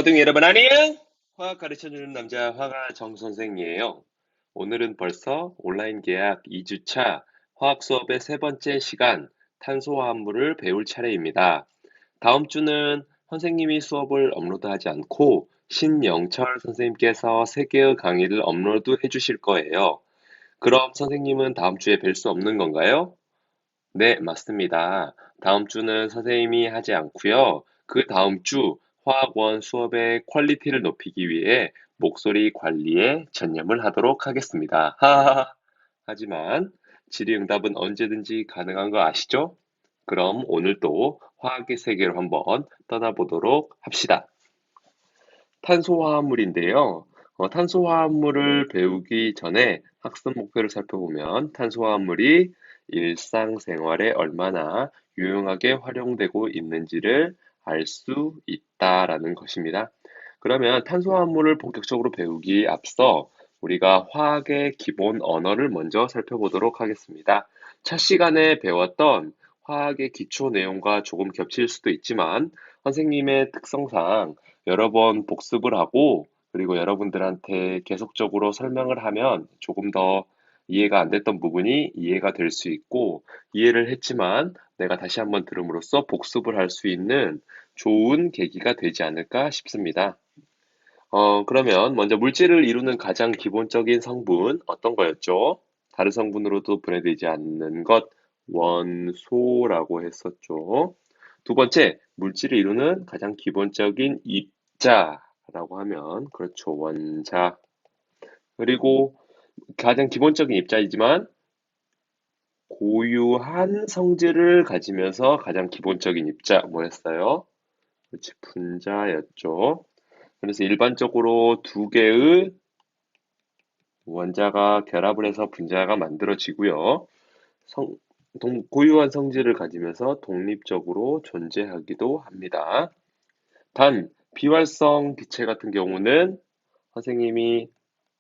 화등 여러분 안녕! 화학 가르쳐주는 남자 화가 정 선생이에요. 오늘은 벌써 온라인 계약 2주차 화학 수업의 세 번째 시간 탄소화합물을 배울 차례입니다. 다음 주는 선생님이 수업을 업로드하지 않고 신영철 선생님께서 3개의 강의를 업로드해 주실 거예요. 그럼 선생님은 다음 주에 뵐 수 없는 건가요? 네, 맞습니다. 다음 주는 선생님이 하지 않고요. 그 다음 주 화학원 수업의 퀄리티를 높이기 위해 목소리 관리에 전념을 하도록 하겠습니다. 하하하. 하지만 질의응답은 언제든지 가능한 거 아시죠? 그럼 오늘도 화학의 세계로 한번 떠나보도록 합시다. 탄소화합물인데요. 탄소화합물을 배우기 전에 학습 목표를 살펴보면 탄소화합물이 일상생활에 얼마나 유용하게 활용되고 있는지를 알 수 있다라는 것입니다. 그러면 탄소화합물을 본격적으로 배우기 앞서 우리가 화학의 기본 언어를 먼저 살펴보도록 하겠습니다. 첫 시간에 배웠던 화학의 기초 내용과 조금 겹칠 수도 있지만 선생님의 특성상 여러 번 복습을 하고 그리고 여러분들한테 계속적으로 설명을 하면 조금 더 이해가 안 됐던 부분이 이해가 될 수 있고 이해를 했지만 내가 다시 한번 들음으로써 복습을 할 수 있는 좋은 계기가 되지 않을까 싶습니다. 그러면 먼저 물질을 이루는 가장 기본적인 성분 어떤 거였죠? 다른 성분으로도 분해되지 않는 것, 원소라고 했었죠. 두 번째, 물질을 이루는 가장 기본적인 입자라고 하면, 그렇죠, 원자. 그리고 가장 기본적인 입자이지만 고유한 성질을 가지면서 가장 기본적인 입자 뭐였어요? 그렇지, 분자였죠. 그래서 일반적으로 두 개의 원자가 결합을 해서 분자가 만들어지고요. 고유한 성질을 가지면서 독립적으로 존재하기도 합니다. 단, 비활성 기체 같은 경우는 선생님이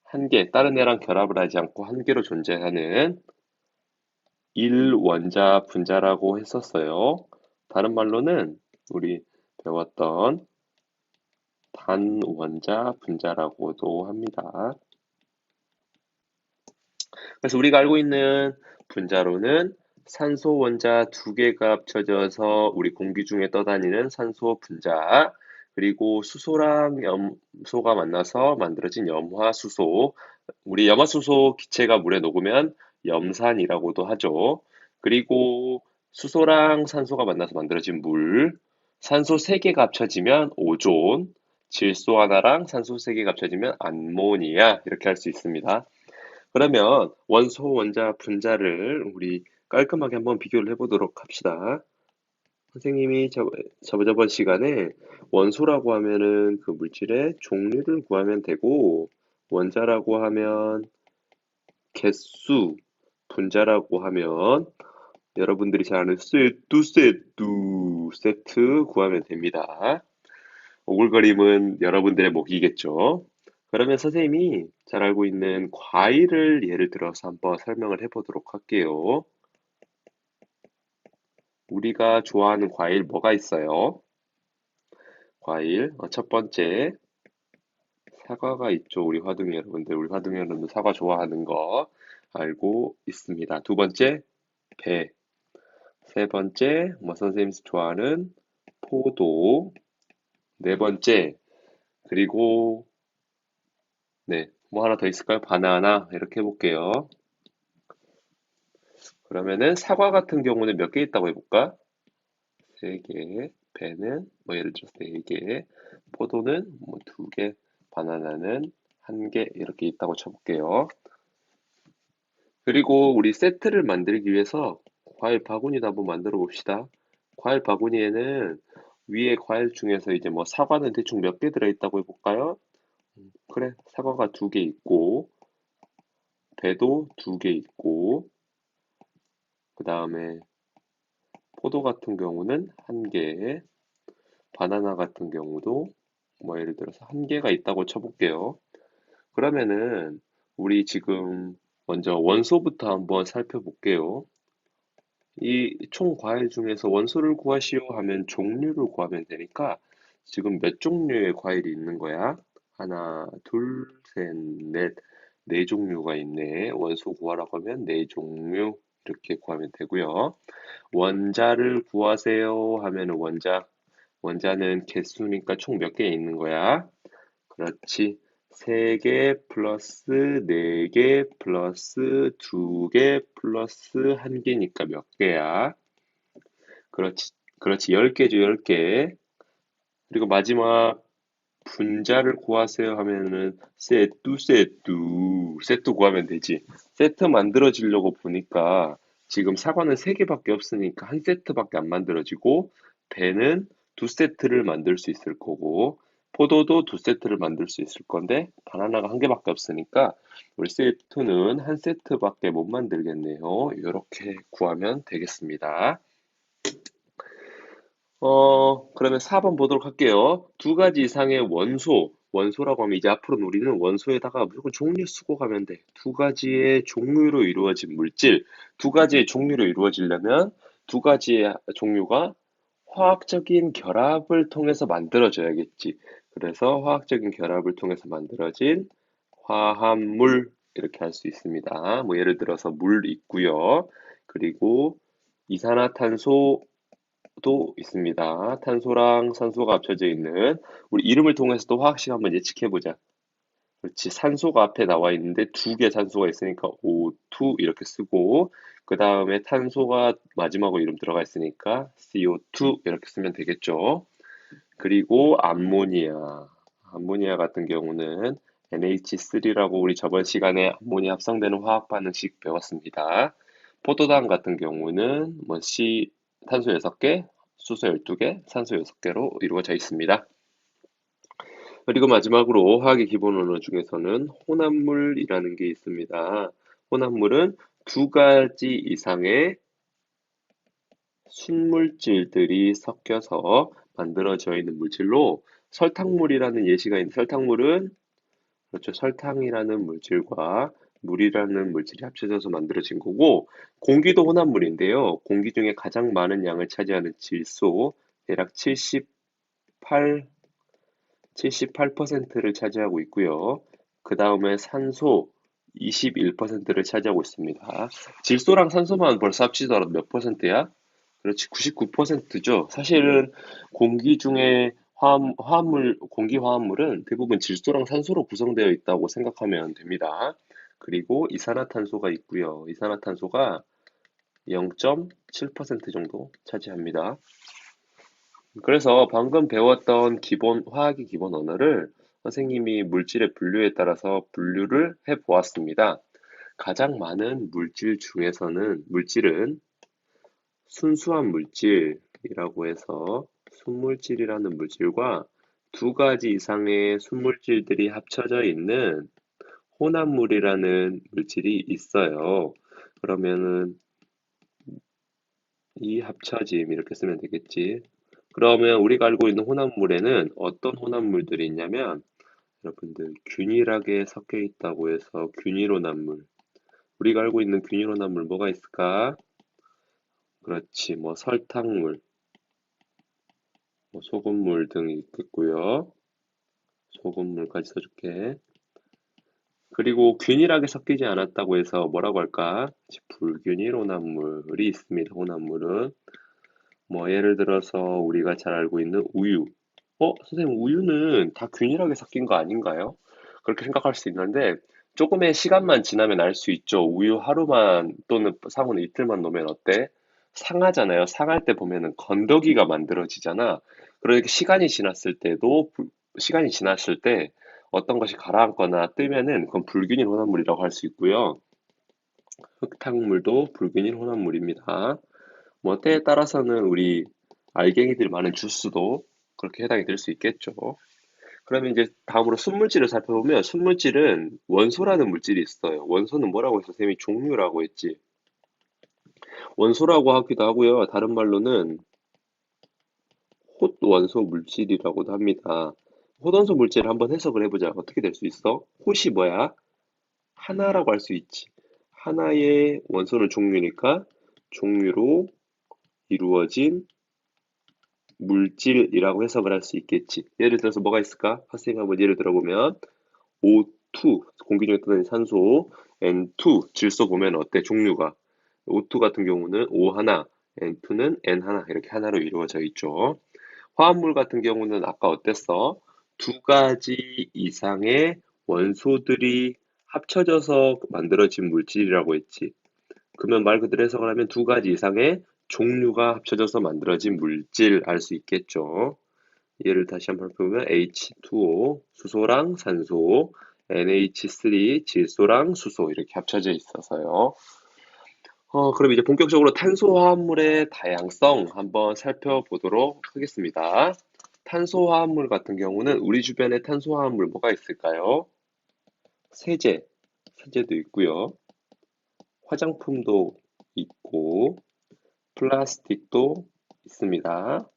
한 개, 다른 애랑 결합을 하지 않고 한 개로 존재하는 일원자 분자라고 했었어요. 다른 말로는 우리 배웠던 단원자 분자라고도 합니다. 그래서 우리가 알고 있는 분자로는 산소 원자 두 개가 합쳐져서 우리 공기 중에 떠다니는 산소 분자, 그리고 수소랑 염소가 만나서 만들어진 염화수소, 우리 염화수소 기체가 물에 녹으면 염산이라고도 하죠. 그리고 수소랑 산소가 만나서 만들어진 물, 산소 세개가 합쳐지면 오존, 질소 하나랑 산소 세개가 합쳐지면 암모니아 이렇게 할 수 있습니다. 그러면 원소, 원자, 분자를 우리 깔끔하게 한번 비교를 해보도록 합시다. 선생님이 저번 시간에 원소라고 하면은 그 물질의 종류를 구하면 되고, 원자라고 하면 개수, 분자라고 하면 여러분들이 잘 아는 세트 구하면 됩니다. 오글거림은 여러분들의 몫이겠죠. 그러면 선생님이 잘 알고 있는 과일을 예를 들어서 한번 설명을 해보도록 할게요. 우리가 좋아하는 과일 뭐가 있어요? 과일, 첫 번째, 사과가 있죠. 우리 화둥이 여러분들. 우리 화둥이 여러분들 사과 좋아하는 거 알고 있습니다. 두 번째, 배. 세 번째, 선생님 좋아하는 포도. 네 번째, 그리고, 네, 뭐 하나 더 있을까요? 바나나. 이렇게 해볼게요. 그러면은 사과 같은 경우는 몇 개 있다고 해볼까? 세 개, 배는 뭐 예를 들어서 네 개, 포도는 뭐 두 개, 바나나는 한 개 이렇게 있다고 쳐볼게요. 그리고 우리 세트를 만들기 위해서 과일 바구니도 한번 만들어 봅시다. 과일 바구니에는 위에 과일 중에서 이제 뭐 사과는 대충 몇 개 들어있다고 해볼까요? 그래, 사과가 두 개 있고, 배도 두 개 있고, 그 다음에 포도 같은 경우는 한 개, 바나나 같은 경우도 뭐 예를 들어서 한 개가 있다고 쳐볼게요. 그러면은 우리 지금 먼저 원소부터 한번 살펴볼게요. 이 총 과일 중에서 원소를 구하시오 하면 종류를 구하면 되니까 지금 몇 종류의 과일이 있는 거야? 하나, 둘, 셋, 넷, 네 종류가 있네. 원소 구하라고 하면 네 종류 이렇게 구하면 되고요. 원자를 구하세요 하면은 원자는 개수니까 총 몇 개 있는 거야? 그렇지. 3개 플러스 4개 플러스 2개 플러스 1개니까 몇 개야? 그렇지. 그렇지. 10개죠, 10개. 그리고 마지막 분자를 구하세요 하면은 세트 구하면 되지. 세트 만들어지려고 보니까 지금 사과는 3개밖에 없으니까 한 세트밖에 안 만들어지고 배는 2세트를 만들 수 있을 거고 포도도 2세트를 만들 수 있을 건데 바나나가 1개밖에 없으니까 우리 세트는 한 세트밖에 못 만들겠네요. 이렇게 구하면 되겠습니다. 그러면 4번 보도록 할게요. 두 가지 이상의 원소라고 하면 이제 앞으로는 우리는 원소에다가 무조건 종류 쓰고 가면 돼. 두 가지의 종류로 이루어진 물질, 두 가지의 종류로 이루어지려면 두 가지의 종류가 화학적인 결합을 통해서 만들어져야겠지. 그래서 화학적인 결합을 통해서 만들어진 화합물 이렇게 할 수 있습니다. 뭐 예를 들어서 물 있고요. 그리고 이산화탄소 도 있습니다. 탄소랑 산소가 합쳐져 있는 우리 이름을 통해서도 화학식 한번 예측해 보자. 그렇지. 산소가 앞에 나와 있는데 2개 산소가 있으니까 O2 이렇게 쓰고 그 다음에 탄소가 마지막으로 이름 들어가 있으니까 CO2 이렇게 쓰면 되겠죠. 그리고 암모니아 같은 경우는 NH3라고 우리 저번 시간에 암모니아 합성되는 화학 반응식 배웠습니다. 포도당 같은 경우는 탄소 6개, 수소 12개, 산소 6개로 이루어져 있습니다. 그리고 마지막으로 화학의 기본 언어 중에서는 혼합물이라는 게 있습니다. 혼합물은 두 가지 이상의 순물질들이 섞여서 만들어져 있는 물질로 설탕물이라는 예시가 있는데 설탕물은 그렇죠. 설탕이라는 물질과 물이라는 물질이 합쳐져서 만들어진 거고, 공기도 혼합물인데요. 공기 중에 가장 많은 양을 차지하는 질소, 대략 78%를 차지하고 있고요. 그 다음에 산소 21%를 차지하고 있습니다. 질소랑 산소만 벌써 합치더라도 몇 퍼센트야? 그렇지, 99%죠. 사실은 공기 중에 공기 화합물은 대부분 질소랑 산소로 구성되어 있다고 생각하면 됩니다. 그리고 이산화탄소가 있고요. 이산화탄소가 0.7% 정도 차지합니다. 그래서 방금 배웠던 화학의 기본 언어를 선생님이 물질의 분류에 따라서 분류를 해 보았습니다. 가장 많은 물질은 순수한 물질이라고 해서 순물질이라는 물질과 두 가지 이상의 순물질들이 합쳐져 있는 혼합물이라는 물질이 있어요. 그러면은 이 합쳐짐 이렇게 쓰면 되겠지. 그러면 우리가 알고 있는 혼합물에는 어떤 혼합물들이 있냐면 여러분들 균일하게 섞여 있다고 해서 균일혼합물. 우리가 알고 있는 균일혼합물 뭐가 있을까? 그렇지. 뭐 설탕물, 뭐 소금물 등이 있겠고요. 소금물까지 써줄게. 그리고 균일하게 섞이지 않았다고 해서 뭐라고 할까? 불균일 혼합물이 있습니다. 혼합물은 뭐 예를 들어서 우리가 잘 알고 있는 우유. 선생님 우유는 다 균일하게 섞인 거 아닌가요? 그렇게 생각할 수 있는데 조금의 시간만 지나면 알 수 있죠. 우유 하루만 또는 상온 이틀만 놓으면 어때? 상하잖아요. 상할 때 보면은 건더기가 만들어지잖아. 그러니까 시간이 지났을 때 어떤 것이 가라앉거나 뜨면은 그건 불균일 혼합물이라고 할 수 있고요. 흙탕물도 불균일 혼합물입니다. 뭐 때에 따라서는 우리 알갱이들이 많은 주스도 그렇게 해당이 될 수 있겠죠. 그러면 이제 다음으로 순물질을 살펴보면 순물질은 원소라는 물질이 있어요. 원소는 뭐라고 했어? 쌤이 종류라고 했지. 원소라고 하기도 하고요. 다른 말로는 홑원소 물질이라고도 합니다. 홑원소 물질을 한번 해석을 해보자. 어떻게 될 수 있어? 홑이 뭐야? 하나라고 할 수 있지. 하나의 원소는 종류니까 종류로 이루어진 물질이라고 해석을 할 수 있겠지. 예를 들어서 뭐가 있을까? 학생이 한번 예를 들어보면 O2, 공기 중에 떠다니는 산소, N2, 질소 보면 어때? 종류가. O2 같은 경우는 O 하나, N2는 N 하나, 이렇게 하나로 이루어져 있죠. 화합물 같은 경우는 아까 어땠어? 두 가지 이상의 원소들이 합쳐져서 만들어진 물질이라고 했지. 그러면 말 그대로 해석을 하면 두 가지 이상의 종류가 합쳐져서 만들어진 물질 알 수 있겠죠. 얘를 다시 한번 보면 H2O, 수소랑 산소, NH3, 질소랑 수소 이렇게 합쳐져 있어서요. 그럼 이제 본격적으로 탄소화합물의 다양성 한번 살펴보도록 하겠습니다. 탄소화합물 같은 경우는 우리 주변에 탄소화합물 뭐가 있을까요? 세제도 있고요. 화장품도 있고, 플라스틱도 있습니다.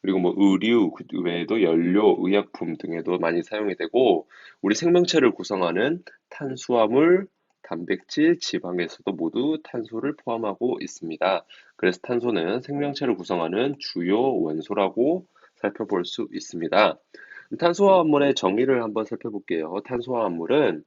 그리고 뭐 의류, 그 외에도 연료, 의약품 등에도 많이 사용이 되고, 우리 생명체를 구성하는 탄수화물, 단백질, 지방에서도 모두 탄소를 포함하고 있습니다. 그래서 탄소는 생명체를 구성하는 주요 원소라고 살펴볼 수 있습니다. 탄소화합물의 정의를 한번 살펴볼게요. 탄소화합물은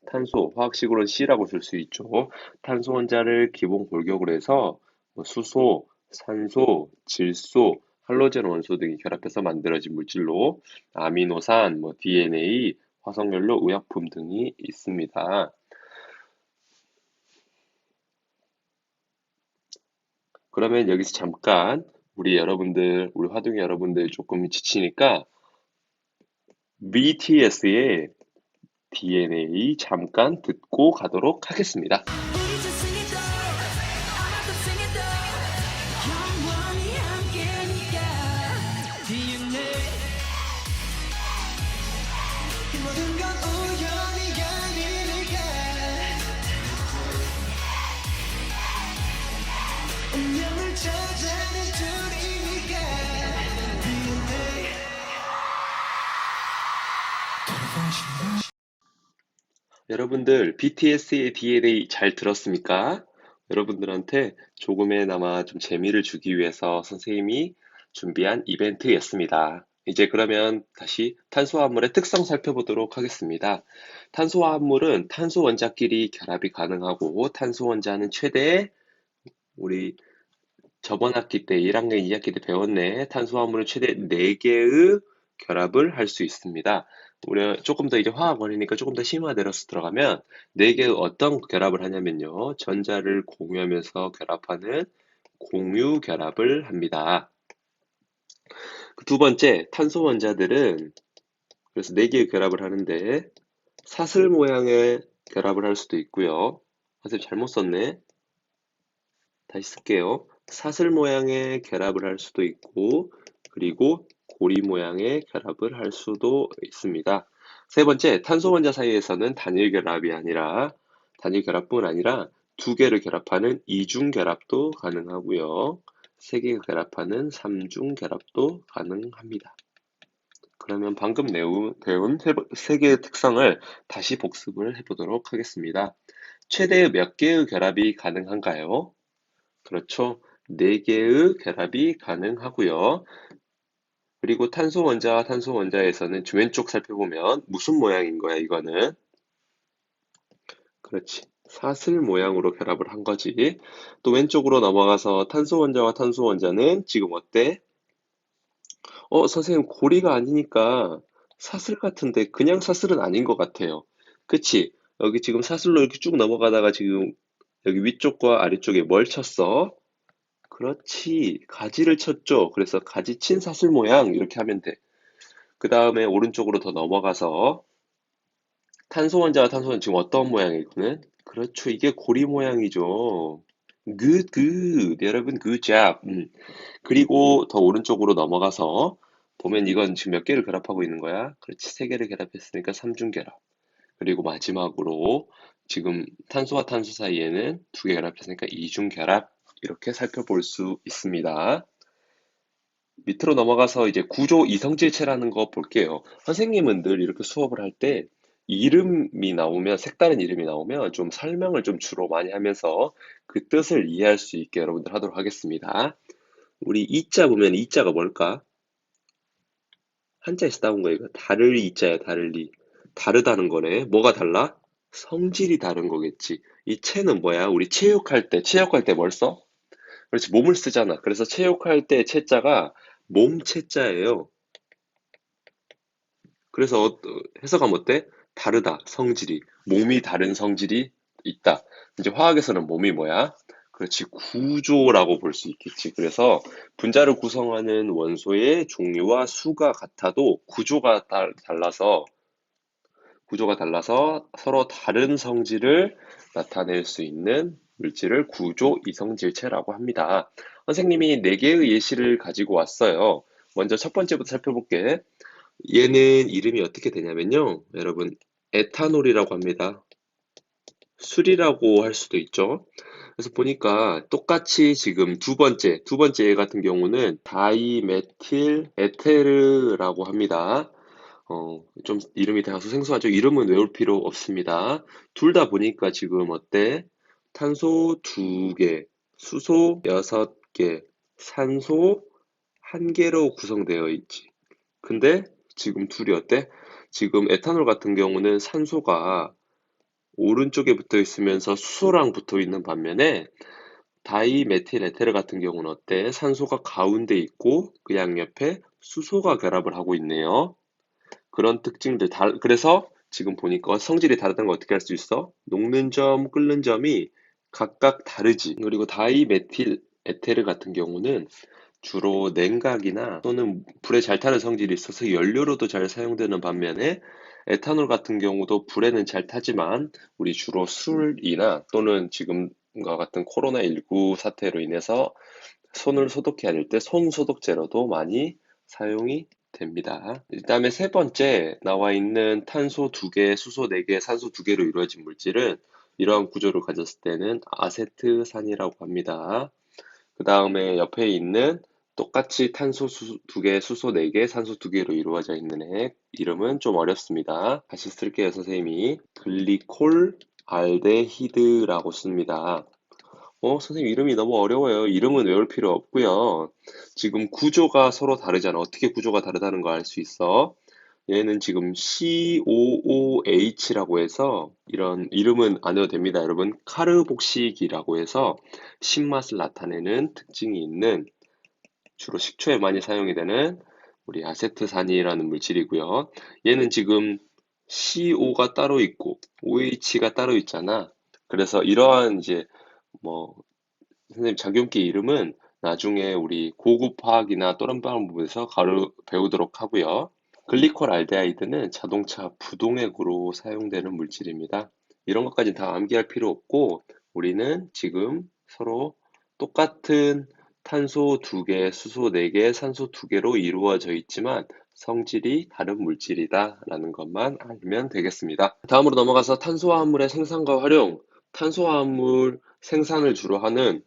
탄소, 화학식으로는 C라고 쓸 수 있죠. 탄소 원자를 기본 골격으로 해서 뭐 수소, 산소, 질소, 할로젠 원소 등이 결합해서 만들어진 물질로 아미노산, 뭐 DNA, 화석연료, 의약품 등이 있습니다. 그러면 여기서 잠깐 우리 화둥이 여러분들 조금 지치니까 BTS의 DNA 잠깐 듣고 가도록 하겠습니다. 여러분들 BTS의 DNA 잘 들었습니까? 여러분들한테 조금의나마 좀 재미를 주기 위해서 선생님이 준비한 이벤트였습니다. 이제 그러면 다시 탄소화합물의 특성 살펴보도록 하겠습니다. 탄소화합물은 탄소 원자끼리 결합이 가능하고 탄소 원자는 최대 우리 저번 학기 때 1학년 2학기 때 배웠네. 탄수화물은 최대 4개의 결합을 할 수 있습니다. 우리 조금 더 이제 화학원이니까 조금 더 심화되어서 들어가면 4개의 어떤 결합을 하냐면요. 전자를 공유하면서 결합하는 공유 결합을 합니다. 두 번째, 탄소 원자들은 그래서 4개의 결합을 하는데 사슬 모양의 결합을 할 수도 있고요. 선생님 잘못 썼네. 다시 쓸게요. 사슬 모양의 결합을 할 수도 있고, 그리고 고리 모양의 결합을 할 수도 있습니다. 세 번째, 탄소 원자 사이에서는 단일 결합뿐 아니라 두 개를 결합하는 이중 결합도 가능하고요. 세 개가 결합하는 삼중 결합도 가능합니다. 그러면 방금 배운 세 개의 특성을 다시 복습을 해보도록 하겠습니다. 최대 몇 개의 결합이 가능한가요? 그렇죠. 4개의 결합이 가능하고요. 그리고 탄소 원자와 탄소 원자에서는 왼쪽 살펴보면 무슨 모양인 거야, 이거는? 그렇지. 사슬 모양으로 결합을 한 거지. 또 왼쪽으로 넘어가서 탄소 원자와 탄소 원자는 지금 어때? 선생님, 고리가 아니니까 사슬 같은데 그냥 사슬은 아닌 것 같아요. 그치? 여기 지금 사슬로 이렇게 쭉 넘어가다가 지금 여기 위쪽과 아래쪽에 뭘 쳤어? 그렇지. 가지를 쳤죠. 그래서 가지친 사슬 모양 이렇게 하면 돼. 그 다음에 오른쪽으로 더 넘어가서 탄소 원자와 탄소 원자 지금 어떤 모양이에요, 이거는? 그렇죠. 이게 고리 모양이죠. Good, good. 여러분, good job. 그리고 더 오른쪽으로 넘어가서 보면 이건 지금 몇 개를 결합하고 있는 거야? 그렇지. 세 개를 결합했으니까 삼중 결합. 그리고 마지막으로 지금 탄소와 탄소 사이에는 두 개 결합했으니까 이중 결합. 이렇게 살펴볼 수 있습니다. 밑으로 넘어가서 이제 구조 이성질체라는 거 볼게요. 선생님은 늘 이렇게 수업을 할 때 이름이 나오면, 색다른 이름이 나오면 좀 설명을 좀 주로 많이 하면서 그 뜻을 이해할 수 있게 여러분들 하도록 하겠습니다. 우리 이자 보면 이자가 뭘까? 한자에서 따온 거야, 이거. 다를 이자야, 다를 리. 다르다는 거네. 뭐가 달라? 성질이 다른 거겠지. 이 체는 뭐야? 우리 체육할 때 뭘 써? 그렇지, 몸을 쓰잖아. 그래서 체육할 때 체자가 몸 체자예요. 그래서 해석하면 어때? 다르다, 성질이. 몸이 다른 성질이 있다. 이제 화학에서는 몸이 뭐야? 그렇지, 구조라고 볼 수 있겠지. 그래서 분자를 구성하는 원소의 종류와 수가 같아도 구조가 달라서 서로 다른 성질을 나타낼 수 있는 물질을 구조 이성질체라고 합니다. 선생님이 네 개의 예시를 가지고 왔어요. 먼저 첫 번째부터 살펴볼게. 얘는 이름이 어떻게 되냐면요. 여러분, 에탄올이라고 합니다. 술이라고 할 수도 있죠. 그래서 보니까 똑같이 지금 두 번째 얘 같은 경우는 다이메틸 에테르라고 합니다. 좀 이름이 다소 생소하죠? 이름은 외울 필요 없습니다. 둘 다 보니까 지금 어때? 탄소 2개, 수소 6개, 산소 1개로 구성되어 있지. 근데 지금 둘이 어때? 지금 에탄올 같은 경우는 산소가 오른쪽에 붙어 있으면서 수소랑 붙어 있는 반면에 다이메틸 에테르 같은 경우는 어때? 산소가 가운데 있고 그 양옆에 수소가 결합을 하고 있네요. 그런 특징들 그래서 지금 보니까 성질이 다르다는 거 어떻게 알 수 있어? 녹는 점, 끓는 점이 각각 다르지. 그리고 다이메틸 에테르 같은 경우는 주로 냉각이나 또는 불에 잘 타는 성질이 있어서 연료로도 잘 사용되는 반면에 에탄올 같은 경우도 불에는 잘 타지만 우리 주로 술이나 또는 지금과 같은 코로나19 사태로 인해서 손을 소독해야 할 때 손 소독제로도 많이 사용이 됩니다. 그다음에 세 번째 나와 있는 탄소 2개, 수소 4개, 산소 2개로 이루어진 물질은 이러한 구조를 가졌을 때는 아세트산이라고 합니다. 그 다음에 옆에 있는 똑같이 탄소 2개, 수소 4개, 산소 2개로 이루어져 있는 애 이름은 좀 어렵습니다. 다시 쓸게요, 선생님이. 글리콜 알데히드라고 씁니다. 선생님 이름이 너무 어려워요. 이름은 외울 필요 없고요. 지금 구조가 서로 다르잖아. 어떻게 구조가 다르다는 거 알 수 있어? 얘는 지금 COOH라고 해서 이런 이름은 안 해도 됩니다. 여러분, 카르복식이라고 해서 신맛을 나타내는 특징이 있는 주로 식초에 많이 사용이 되는 우리 아세트산이라는 물질이고요. 얘는 지금 CO가 따로 있고 OH가 따로 있잖아. 그래서 이러한 이제 뭐 선생님 작용기 이름은 나중에 우리 고급 화학이나 또런 부분에서 배우도록 하고요. 글리콜 알데하이드는 자동차 부동액으로 사용되는 물질입니다. 이런 것까지 다 암기할 필요 없고 우리는 지금 서로 똑같은 탄소 2개, 수소 4개, 산소 2개로 이루어져 있지만 성질이 다른 물질이다라는 것만 알면 되겠습니다. 다음으로 넘어가서 탄소화합물의 생산과 활용. 탄소화합물 생산을 주로 하는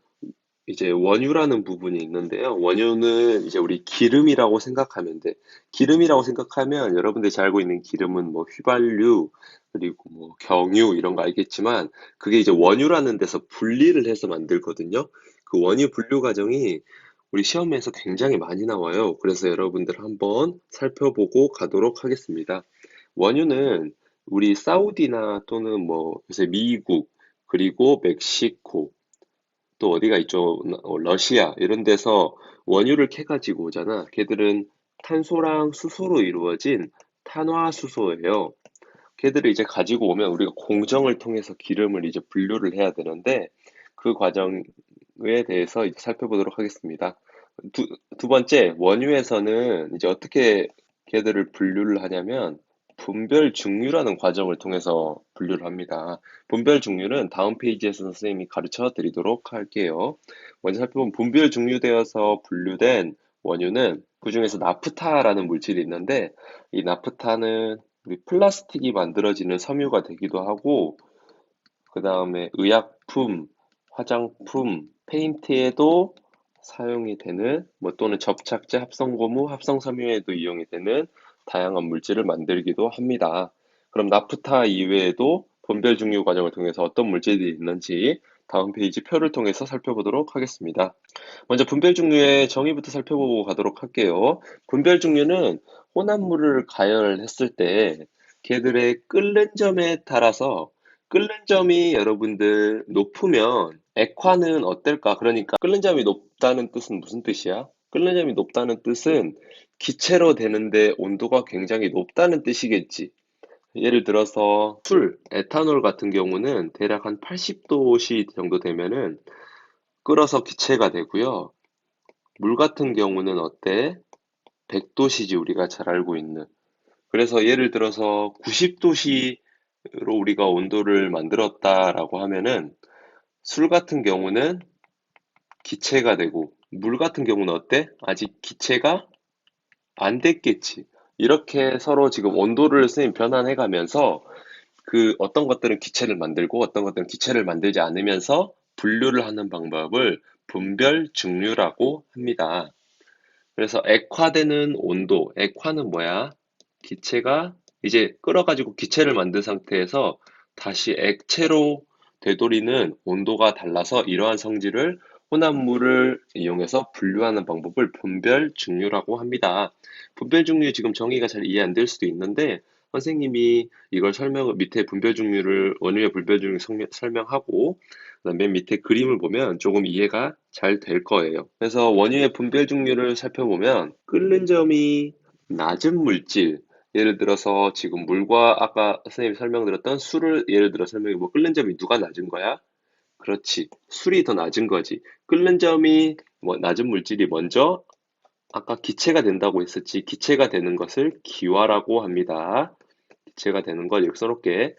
이제 원유라는 부분이 있는데요. 원유는 이제 우리 기름이라고 생각하면 돼. 기름이라고 생각하면 여러분들이 잘 알고 있는 기름은 뭐 휘발유, 그리고 뭐 경유 이런 거 알겠지만 그게 이제 원유라는 데서 분리를 해서 만들거든요. 그 원유 분류 과정이 우리 시험에서 굉장히 많이 나와요. 그래서 여러분들 한번 살펴보고 가도록 하겠습니다. 원유는 우리 사우디나 또는 뭐 요새 미국 그리고 멕시코 또 어디가 있죠? 러시아 이런 데서 원유를 캐가지고 오잖아. 걔들은 탄소랑 수소로 이루어진 탄화수소예요. 걔들을 이제 가지고 오면 우리가 공정을 통해서 기름을 이제 분류를 해야 되는데 그 과정에 대해서 이제 살펴보도록 하겠습니다. 두 번째, 원유에서는 이제 어떻게 걔들을 분류를 하냐면 분별 증류라는 과정을 통해서 분류를 합니다. 분별 증류는 다음 페이지에서 선생님이 가르쳐 드리도록 할게요. 먼저 살펴보면 분별 증류되어서 분류된 원유는 그중에서 나프타라는 물질이 있는데 이 나프타는 우리 플라스틱이 만들어지는 섬유가 되기도 하고 그 다음에 의약품, 화장품, 페인트에도 사용이 되는 뭐 또는 접착제, 합성고무, 합성섬유에도 이용이 되는 다양한 물질을 만들기도 합니다. 그럼 나프타 이외에도 분별 증류 과정을 통해서 어떤 물질이 있는지 다음 페이지 표를 통해서 살펴보도록 하겠습니다. 먼저 분별 중류의 정의부터 살펴보고 가도록 할게요. 분별 중류는 혼합물을 가열했을 때 걔들의 끓는 점에 따라서 끓는 점이 여러분들 높으면 액화는 어떨까? 그러니까 끓는 점이 높다는 뜻은 무슨 뜻이야? 끓는 점이 높다는 뜻은 기체로 되는데 온도가 굉장히 높다는 뜻이겠지. 예를 들어서 술, 에탄올 같은 경우는 대략 한 80도씨 정도 되면은 끓어서 기체가 되고요. 물 같은 경우는 어때? 100도씨지 우리가 잘 알고 있는. 그래서 예를 들어서 90도씨로 우리가 온도를 만들었다라고 하면은 술 같은 경우는 기체가 되고 물 같은 경우는 어때? 아직 기체가 안 됐겠지. 이렇게 서로 지금 온도를 선생님 변환해 가면서 그 어떤 것들은 기체를 만들고 어떤 것들은 기체를 만들지 않으면서 분류를 하는 방법을 분별 증류라고 합니다. 그래서 액화되는 온도, 액화는 뭐야? 기체가 이제 끓어가지고 기체를 만든 상태에서 다시 액체로 되돌리는 온도가 달라서 이러한 성질을 혼합물을 이용해서 분류하는 방법을 분별 증류라고 합니다. 분별 증류 지금 정의가 잘 이해 안 될 수도 있는데 선생님이 이걸 밑에 분별 증류를 원유의 분별 증류 설명하고 그다음 맨 밑에 그림을 보면 조금 이해가 잘 될 거예요. 그래서 원유의 분별 증류를 살펴보면 끓는 점이 낮은 물질, 예를 들어서 지금 물과 아까 선생님이 설명드렸던 술을 예를 들어 설명해 보면 끓는 점이 누가 낮은 거야? 그렇지. 술이 더 낮은 거지. 끓는 점이 낮은 물질이 먼저 아까 기체가 된다고 했었지. 기체가 되는 것을 기화라고 합니다. 기체가 되는 걸 이렇게 써놓게.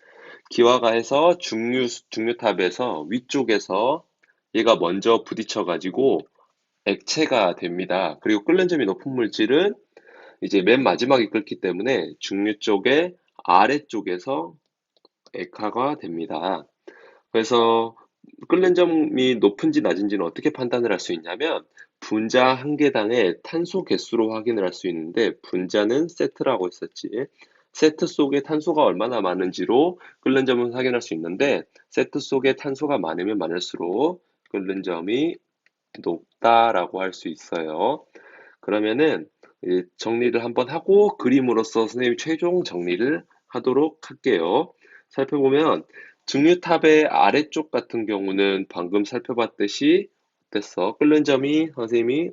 기화가 해서 중류탑에서 위쪽에서 얘가 먼저 부딪혀가지고 액체가 됩니다. 그리고 끓는 점이 높은 물질은 이제 맨 마지막에 끓기 때문에 중류 쪽의 아래쪽에서 액화가 됩니다. 그래서 끓는 점이 높은지 낮은지는 어떻게 판단을 할 수 있냐면 분자 한 개당의 탄소 개수로 확인을 할 수 있는데 분자는 세트라고 했었지. 세트 속에 탄소가 얼마나 많은지로 끓는 점을 확인할 수 있는데 세트 속에 탄소가 많으면 많을수록 끓는 점이 높다라고 할 수 있어요. 그러면은 정리를 한번 하고 그림으로써 선생님이 최종 정리를 하도록 할게요. 살펴보면 증류탑의 아래쪽 같은 경우는 방금 살펴봤듯이 어땠어? 끓는 점이 선생님이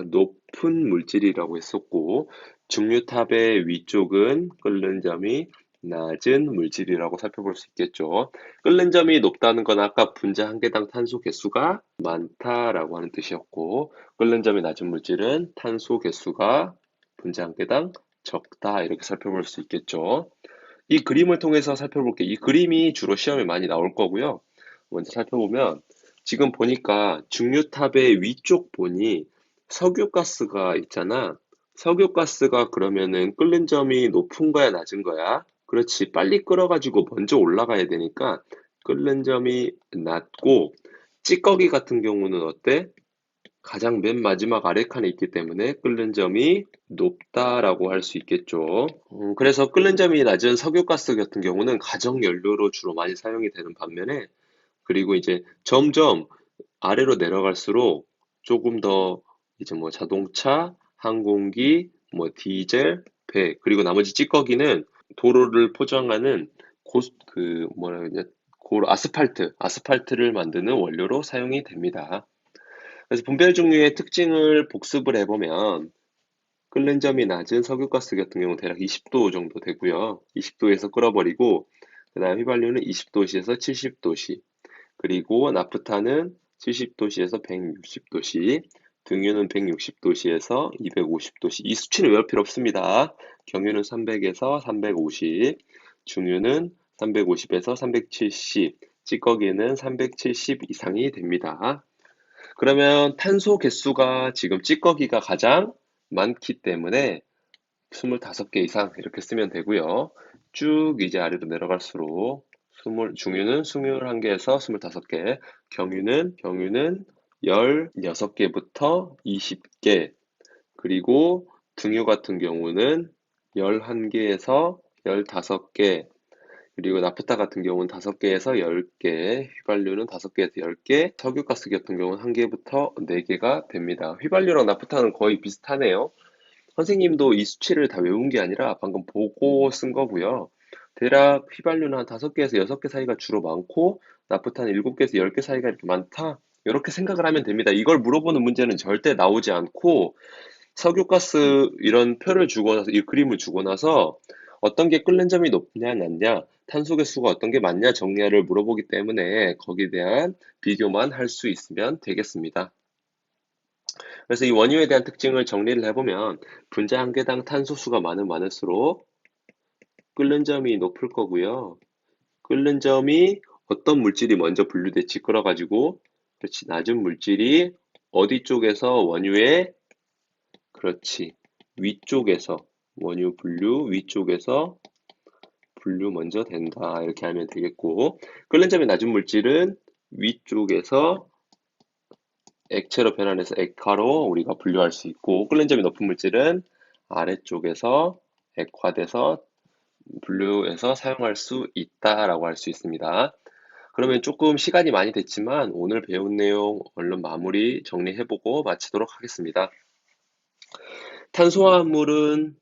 높은 물질이라고 했었고 증류탑의 위쪽은 끓는 점이 낮은 물질이라고 살펴볼 수 있겠죠. 끓는 점이 높다는 건 아까 분자 한 개당 탄소 개수가 많다라고 하는 뜻이었고 끓는 점이 낮은 물질은 탄소 개수가 분자 한 개당 적다 이렇게 살펴볼 수 있겠죠. 이 그림을 통해서 살펴볼게. 이 그림이 주로 시험에 많이 나올 거고요. 먼저 살펴보면 지금 보니까 중류탑의 위쪽 보니 석유가스가 있잖아. 석유가스가 그러면은 끓는 점이 높은 거야, 낮은 거야? 그렇지. 빨리 끓어가지고 먼저 올라가야 되니까 끓는 점이 낮고 찌꺼기 같은 경우는 어때? 가장 맨 마지막 아래 칸에 있기 때문에 끓는 점이 높다라고 할 수 있겠죠. 그래서 끓는 점이 낮은 석유가스 같은 경우는 가정 연료로 주로 많이 사용이 되는 반면에 그리고 이제 점점 아래로 내려갈수록 조금 더 이제 뭐 자동차, 항공기, 뭐 디젤, 배, 그리고 나머지 찌꺼기는 도로를 포장하는 뭐라 그러냐, 아스팔트를 만드는 원료로 사용이 됩니다. 그래서 분별 종류의 특징을 복습을 해보면 끓는 점이 낮은 석유가스 같은 경우는 대략 20도 정도 되고요. 20도에서 끓어버리고 그 다음 휘발유는 20도씨에서 70도씨 그리고 나프타는 70도씨에서 160도씨 등유는 160도씨에서 250도씨 이 수치는 외울 필요 없습니다. 경유는 300에서 350 중유는 350에서 370 찌꺼기는 370 이상이 됩니다. 그러면 탄소 개수가 지금 찌꺼기가 가장 많기 때문에 25개 이상 이렇게 쓰면 되고요. 쭉 이제 아래로 내려갈수록 중유는 21개에서 25개, 경유는 16개부터 20개, 그리고 등유 같은 경우는 11개에서 15개, 그리고 나프타 같은 경우는 5개에서 10개, 휘발유는 5개에서 10개, 석유가스 같은 경우는 1개부터 4개가 됩니다. 휘발유랑 나프타는 거의 비슷하네요. 선생님도 이 수치를 다 외운 게 아니라 방금 보고 쓴 거고요. 대략 휘발유는 한 5개에서 6개 사이가 주로 많고 나프타는 7개에서 10개 사이가 이렇게 많다. 이렇게 생각을 하면 됩니다. 이걸 물어보는 문제는 절대 나오지 않고 석유가스 이런 표를 주고 나서 이 그림을 주고 나서 어떤 게 끓는 점이 높냐 낮냐 탄소 개수가 어떤 게 많냐 적냐를 물어보기 때문에 거기에 대한 비교만 할 수 있으면 되겠습니다. 그래서 이 원유에 대한 특징을 정리를 해보면 분자 한 개당 탄소수가 많을수록 끓는 점이 높을 거고요. 끓는 점이 어떤 물질이 먼저 분류될지 끓어가지고 그렇지 낮은 물질이 어디 쪽에서 원유의 그렇지 위쪽에서 원유 분류 위쪽에서 분류 먼저 된다 이렇게 하면 되겠고 끓는 점이 낮은 물질은 위쪽에서 액체로 변환해서 액화로 우리가 분류할 수 있고 끓는 점이 높은 물질은 아래쪽에서 액화돼서 분류해서 사용할 수 있다라고 할 수 있습니다. 그러면 조금 시간이 많이 됐지만 오늘 배운 내용 얼른 마무리 정리해보고 마치도록 하겠습니다. 탄소화합물은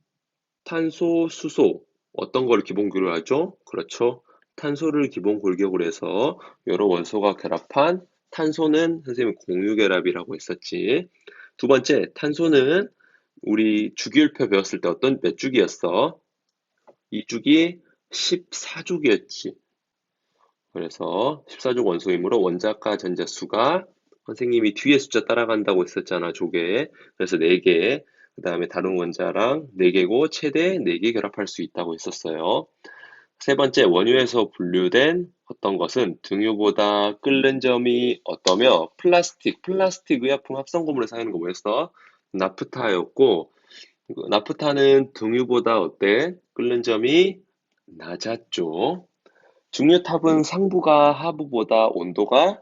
탄소, 수소 어떤 걸 기본 골격으로 하죠? 그렇죠. 탄소를 기본 골격으로 해서 여러 원소가 결합한 탄소는 선생님이 공유결합이라고 했었지. 두 번째, 탄소는 우리 주기율표 배웠을 때 어떤 몇 주기였어? 이 주기 14주기였지. 그래서 14족 원소이므로 원자과 전자수가 선생님이 뒤에 숫자 따라간다고 했었잖아, 조개. 그래서 4개. 그 다음에 다른 원자랑 4개고 최대 4개 결합할 수 있다고 했었어요. 세 번째, 원유에서 분류된 어떤 것은 등유보다 끓는 점이 어떠며 플라스틱 의약품 합성고물에 사용하는 거 뭐였어? 나프타였고 나프타는 등유보다 어때? 끓는 점이 낮았죠. 중류탑은 상부가 하부보다 온도가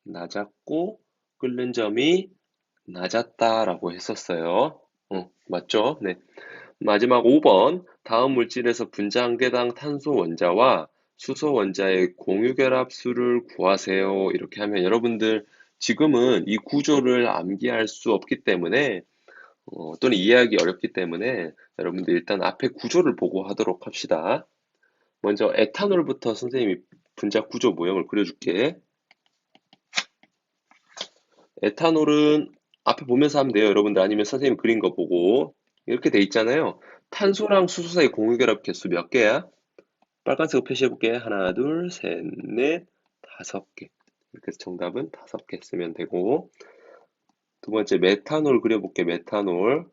낮았고 끓는 점이 낮았다라고 했었어요. 맞죠? 네. 마지막 5번 다음 물질에서 분자 한 개당 탄소 원자와 수소 원자의 공유결합수를 구하세요. 이렇게 하면 여러분들 지금은 이 구조를 암기할 수 없기 때문에 또는 이해하기 어렵기 때문에 여러분들 일단 앞에 구조를 보고 하도록 합시다. 먼저 에탄올부터 선생님이 분자 구조 모형을 그려줄게. 에탄올은 앞에 보면서 하면 돼요. 여러분들 아니면 선생님 그린 거 보고 이렇게 돼 있잖아요. 탄소랑 수소 사이 공유결합 개수 몇 개야? 빨간색으로 표시해볼게. 하나, 둘, 셋, 넷, 5개. 이렇게 해서 정답은 5개 쓰면 되고 두 번째 메탄올 그려볼게. 메탄올.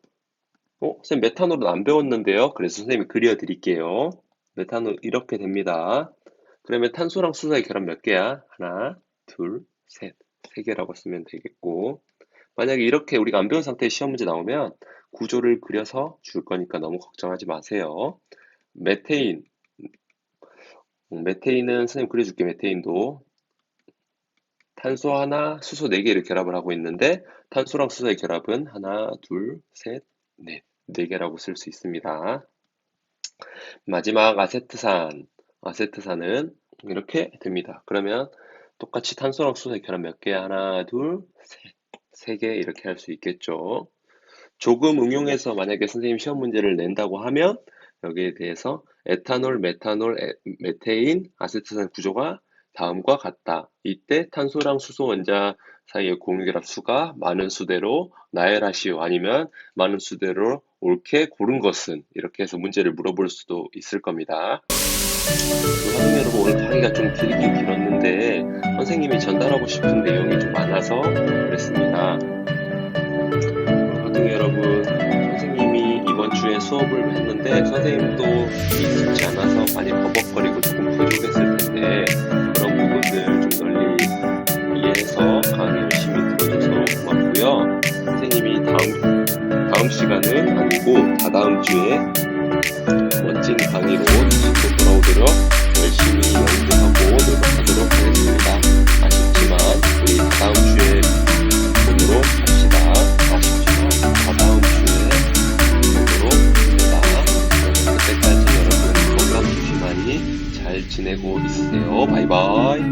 선생님 메탄올은 안 배웠는데요. 그래서 선생님이 그려드릴게요. 메탄올 이렇게 됩니다. 그러면 탄소랑 수소 사이 결합 몇 개야? 하나, 둘, 셋. 3개라고 쓰면 되겠고 만약에 이렇게 우리가 안 배운 상태의 시험 문제 나오면 구조를 그려서 줄 거니까 너무 걱정하지 마세요. 메테인은 선생님 그려줄게. 메테인도 탄소 하나, 수소 4개를 결합을 하고 있는데 탄소랑 수소의 결합은 하나, 둘, 셋, 넷 4개라고 쓸 수 있습니다. 마지막 아세트산은 이렇게 됩니다. 그러면 똑같이 탄소랑 수소의 결합 몇 개? 하나, 둘, 셋, 3개 이렇게 할 수 있겠죠. 조금 응용해서 만약에 선생님 시험 문제를 낸다고 하면 여기에 대해서 에탄올, 메탄올, 메테인, 아세트산 구조가 다음과 같다. 이때 탄소랑 수소 원자 사이의 공유결합 수가 많은 수대로 나열하시오. 아니면 많은 수대로 옳게 고른 것은 이렇게 해서 문제를 물어볼 수도 있을 겁니다. 선생님 여러분 오늘 강의가 좀 길긴 길었는데 선생님이 전달하고 싶은 내용이 좀 많아서 그랬습니다. 학생 여러분 선생님이 이번 주에 수업을 했는데 선생님도 익숙지 않아서 많이 버벅거리고 조금 부족했을 텐데 그런 부분들 좀 널리 이해해서 강의 열심히 들어줘서 고맙고요. 선생님이 다음 시간은 아니고 다다음 주에 멋진 강의로 다시 또 돌아오도록 열심히 연구하고 노력하도록 하겠습니다. 아쉽지만 우리 다다음 주에 보도록 합시다. 아쉽지만 다다음 주에 보도록 합니다. 그때까지 여러분 건강 조심하니 잘 잘 지내고 있으세요. 바이바이.